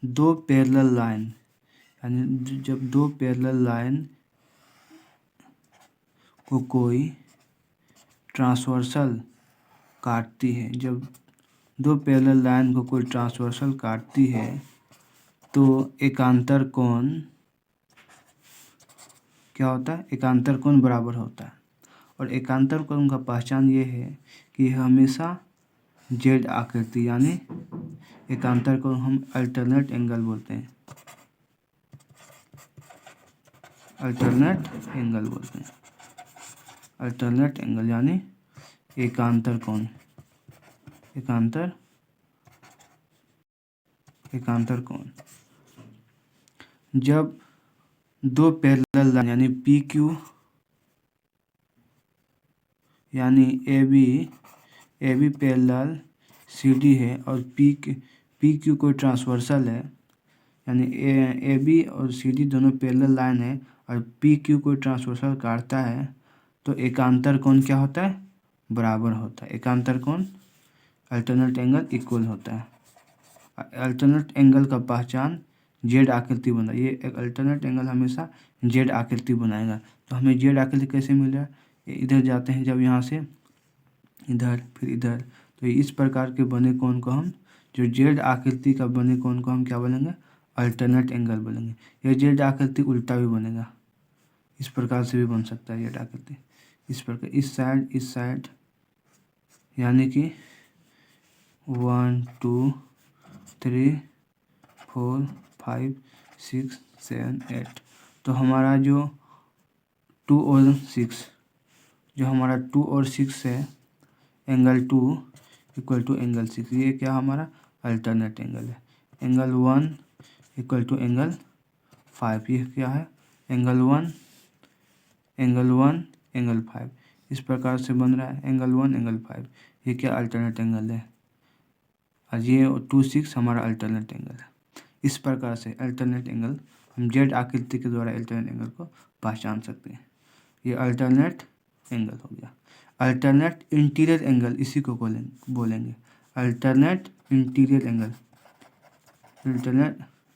दो parallel line, यानी जब दो पैरेलल लाइन को कोई ट्रांसवर्सल काटती है, जब दो पैरेलल लाइन को कोई ट्रांसवर्सल काटती है तो एकांतर कोण क्या होता है? एकांतर कोण बराबर होता है। और एकांतर कोण का पहचान ये है कि हमेशा जेड आकृति, यानी एकांतर कोण हम अल्टरनेट एंगल बोलते हैं, अल्टरनेट एंगल बोलते हैं, अल्टरनेट एंगल यानी एकांतर कोण, एकांतर कोण। जब दो पैरेलल लाइन यानी पी क्यू, यानी A B parallel C D है और पी क्यू कोई ट्रांसवर्सल है, यानी ए बी और सी डी दोनों पैरेलल लाइन है और पी क्यू कोई ट्रांसवर्सल काटता है तो एकांतर कोण क्या होता है? बराबर होता है। एकांतर कोण अल्टरनेट एंगल इक्वल होता है। अल्टरनेट एंगल का पहचान जेड आकृति बना, ये एक अल्टरनेट एंगल हमेशा जेड आकृति बनाएगा। तो हमें जेड आकृति कैसे मिल रहा है? इधर जाते हैं जब यहाँ से इधर फिर इधर, तो इस प्रकार के बने कोण को हम, जो जेड आकृति का बने कोण को हम क्या बोलेंगे? अल्टरनेट एंगल बोलेंगे। यह जेड आकृति उल्टा भी बनेगा, इस प्रकार से भी बन सकता है जेड आकृति, इस प्रकार, इस साइड, यानी कि 1 2 3 4 5 6 7 8। तो हमारा जो 2 और 6, जो हमारा 2 और 6 है, एंगल 2 इक्वल टू एंगल 6, ये क्या हमारा अल्टरनेट एंगल है। एंगल 1 इक्वल टू एंगल 5, ये क्या है? एंगल 1 एंगल 5, इस प्रकार से बन रहा है एंगल 1 एंगल 5, ये क्या अल्टरनेट एंगल है। और ये 2 6 हमारा अल्टरनेट एंगल है। इस प्रकार से अल्टरनेट एंगल हम जेड आकृति के द्वारा अल्टरनेट एंगल को पहचान सकते हैं। ये अल्टरनेट एंगल हो गया। अल्टरनेट इंटीरियर एंगल, इसी को बोलेंगे alternate interior angle,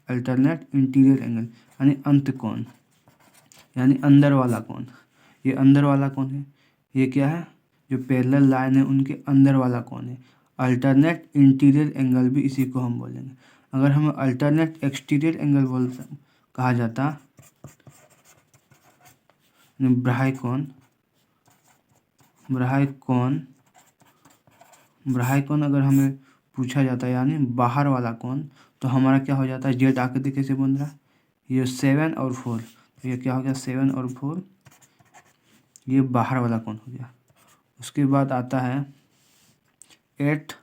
alternate interior angle यानी अंत कोण, यानी अंदर वाला कोण। ये अंदर वाला कोण है, ये क्या है? जो पैरेलल लाइन है उनके अंदर वाला कोण है। अल्टरनेट इंटीरियर एंगल भी इसी को हम बोलेंगे। अगर हमें अल्टरनेट एक्सटीरियर एंगल कहा जाता, ब्राहाई कोण अगर हमें पूछा जाता है, यानी बाहर वाला कोण, तो हमारा क्या हो जाता है? जेड आकृति कैसे बन रहा है? ये 7 और 4, तो ये क्या हो गया? 7 और 4, ये बाहर वाला कोण हो गया। उसके बाद आता है 8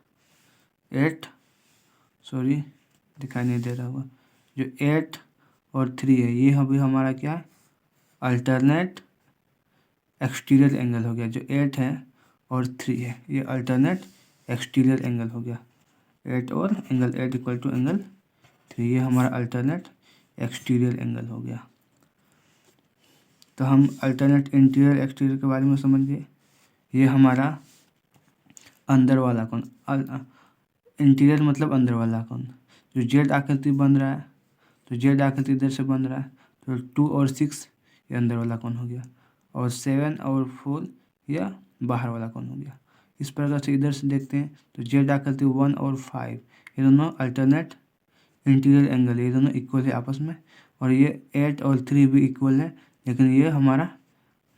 सॉरी दिखाई नहीं दे रहा होगा, जो 8 और 3 है, ये अभी हमारा क्या है? अल्टरनेट एक्सटीरियर एंगल हो गया। जो 8 है और 3 है, ये अल्टरनेट एक्सटीरियर एंगल हो गया। 8 और एंगल 8 इक्वल टू एंगल 3, ये हमारा अल्टरनेट एक्सटीरियर एंगल हो गया। तो हम अल्टरनेट इंटीरियर एक्सटीरियर के बारे में समझ गए। ये हमारा अंदर वाला कोण, इंटीरियर मतलब अंदर वाला कोण। जो जेड आकृति बन रहा है, तो जेड आकृति इधर से बन रहा है, तो 2 और 6 ये अंदर वाला कोण हो गया, और 7 और 4 यह बाहर वाला कोण हो गया। इस प्रकार से इधर से देखते हैं तो जेड आकृति 1 और 5 ये दोनों अल्टरनेट इंटीरियर एंगल, ये दोनों इक्वल है आपस में, और ये 8 और 3 भी इक्वल है, लेकिन ये हमारा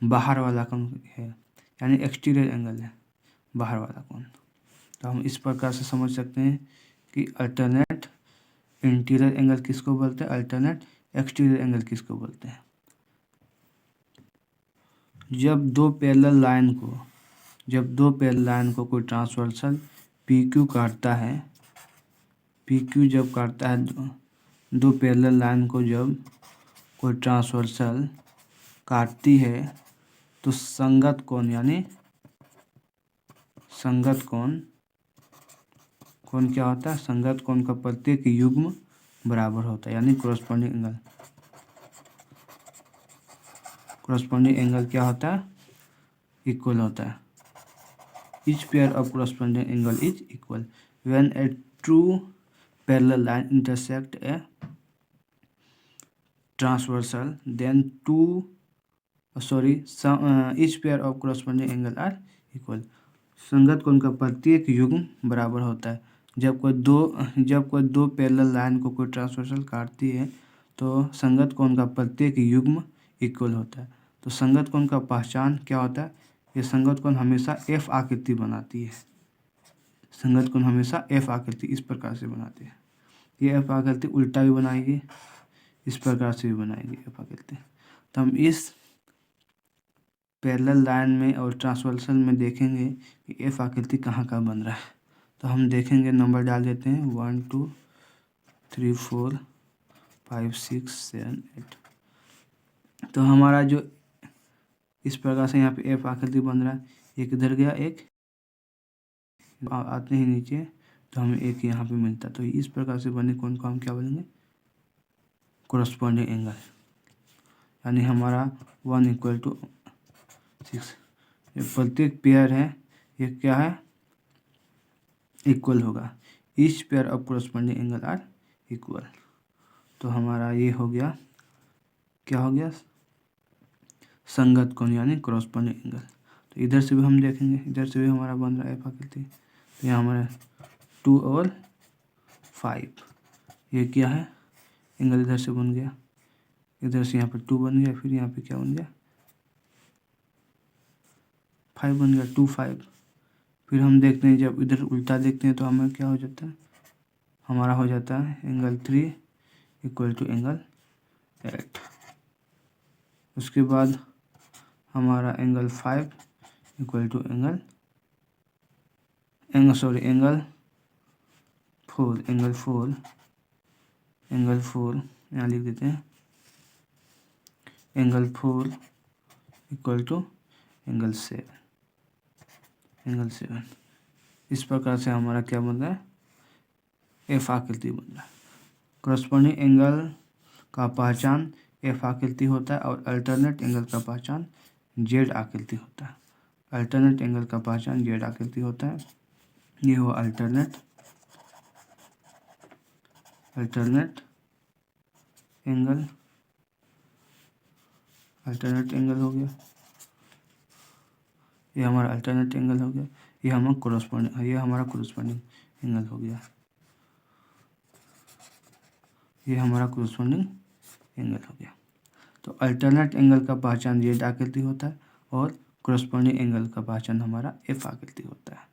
बाहर वाला कोण है, यानी एक्सटीरियर एंगल है, बाहर वाला कोण। तो हम इस प्रकार से समझ सकते हैं कि अल्टरनेट इंटीरियर एंगल किसको बोलते हैं, अल्टरनेट एक्सटीरियर एंगल किसको बोलते हैं। जब दो पैरेलल लाइन को कोई ट्रांसवर्सल पी क्यू काटता है, पी क्यू जब काटता है, दो पैरेलल लाइन को जब कोई ट्रांसवर्सल काटती है तो संगत कोण, यानी संगत कोण क्या होता है? संगत कोण का प्रत्येक युग्म बराबर होता है, यानी कॉरस्पॉन्डिंग एंगल क्या होता है? इक्वल होता है। Each pair of corresponding angle is equal when a true parallel line intersect a transversal then each pair of corresponding angle are equal। संगत कोण का प्रत्येक युग्म बराबर होता है। जब कोई दो पैरेलल लाइन को कोई ट्रांसवर्सल काटती है तो संगत कोण का प्रत्येक युग्म इक्वल होता है। तो संगत कोण का पहचान क्या होता है? ये संगत कोण हमेशा एफ आकृति बनाती है। संगत कोण हमेशा एफ आकृति इस प्रकार से बनाती है। ये एफ आकृति उल्टा भी बनाएगी, इस प्रकार से भी बनाएगी एफ आकृति। तो हम इस पैरेलल लाइन में और ट्रांसवर्सल में देखेंगे कि एफ आकृति कहाँ बन रहा है। तो हम देखेंगे, नंबर डाल देते हैं 1 2 3 4 5 6 7 8। तो हमारा जो इस प्रकार से यहाँ पे एफ आकृति बन रहा है, एक इधर गया, एक आते हैं नीचे तो हमें एक यहाँ पे मिलता है। तो इस प्रकार से बने कोण को हम क्या बोलेंगे? Corresponding angle. यानी हमारा 1 = 6। ये प्रत्येक पेयर है, ये क्या है? इक्वल होगा। Each pair of corresponding angle are equal. तो हमारा ये हो गया, क्या हो गया? संगत कोण यानी कोरस्पॉन्डिंग एंगल। तो इधर से भी हम देखेंगे, इधर से भी हमारा बन रहा है एफ आकृति। तो यहाँ हमारा 2 और 5, ये क्या है? एंगल इधर से बन गया, इधर से यहाँ पर 2 बन गया, फिर यहाँ पे क्या बन गया? 5 बन गया, 2 5। फिर हम देखते हैं, जब इधर उल्टा देखते हैं तो हमें क्या हो जाता है? हमारा हो जाता है एंगल 3 = एंगल 8। उसके बाद हमारा एंगल 5 = एंगल 4 यहाँ लिख देते हैं, एंगल 4 = एंगल 7। इस प्रकार से हमारा क्या बन रहा है? एफ आकृति बन रहा है। कोरस्पॉन्डिंग एंगल का पहचान एफ आकृति होता है और अल्टरनेट एंगल का पहचान जेड आकृति होता है। अल्टरनेट एंगल का पहचान जेड आकृति होता है। ये हो अल्टरनेट एंगल हो गया। ये हमारा अल्टरनेट एंगल हो गया। ये हमारा कोरस्पॉन्डिंग एंगल हो गया। ये हमारा कोरस्पॉन्डिंग एंगल हो गया। तो अल्टरनेट एंगल का पहचान जेड आकृति होता है और कोरस्पॉन्डिंग एंगल का पहचान हमारा एफ आकृति होता है।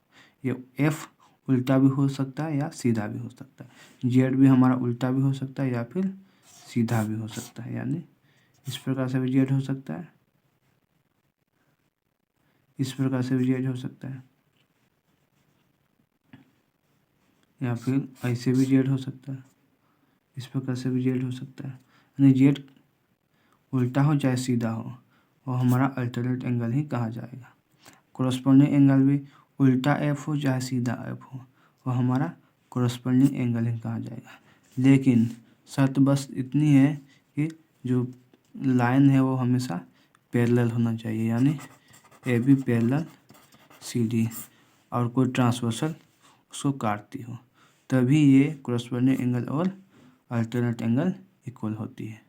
ये एफ उल्टा भी हो सकता है या सीधा भी हो सकता है। जेड भी हमारा उल्टा भी हो सकता है या फिर सीधा भी हो सकता है। यानी इस प्रकार से भी जेड हो सकता है, इस प्रकार से भी जेड हो सकता है, या फिर ऐसे भी जेड हो सकता है, इस प्रकार से भी जेड हो सकता है। यानी जेड उल्टा हो चाहे सीधा हो, वो हमारा अल्टरनेट एंगल ही कहा जाएगा। कोरस्पॉन्डिंग एंगल भी उल्टा एफ हो चाहे सीधा एफ हो, वो हमारा कोरस्पॉन्डिंग एंगल ही कहा जाएगा। लेकिन शर्त बस इतनी है कि जो लाइन है वो हमेशा पैरेलल होना चाहिए, यानी A B parallel C D, और कोई ट्रांसवर्सल उसको काटती हो, तभी ये कोरस्पॉन्डिंग एंगल और अल्टरनेट एंगल इक्वल होती है।